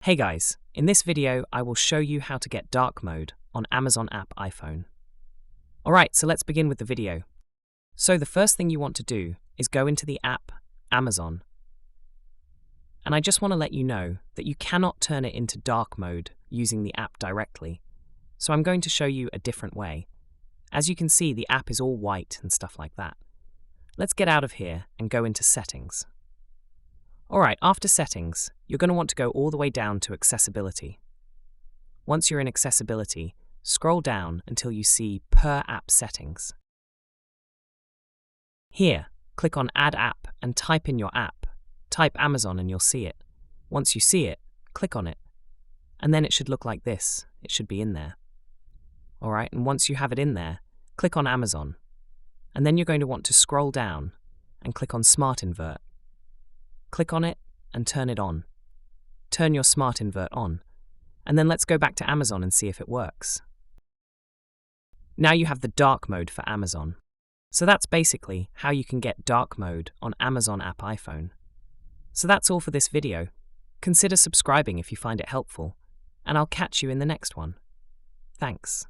Hey guys, in this video I will show you how to get dark mode on Amazon app iPhone. Alright, so let's begin with the video. So the first thing you want to do is go into the app Amazon. And I just want to let you know that you cannot turn it into dark mode using the app directly. So I'm going to show you a different way. As you can see, the app is all white and stuff like that. Let's get out of here and go into settings. Alright, after settings, you're going to want to go all the way down to accessibility. Once you're in accessibility, scroll down until you see per app settings. Here, click on add app and type in your app. Type Amazon and you'll see it. Once you see it, click on it. And then it should look like this. It should be in there. Alright, and once you have it in there, click on Amazon. And then you're going to want to scroll down and click on Smart Invert. Click on it and turn it on. Turn your Smart Invert on. And then let's go back to Amazon and see if it works. Now you have the dark mode for Amazon. So that's basically how you can get dark mode on Amazon app iPhone. So that's all for this video. Consider subscribing if you find it helpful, and I'll catch you in the next one. Thanks.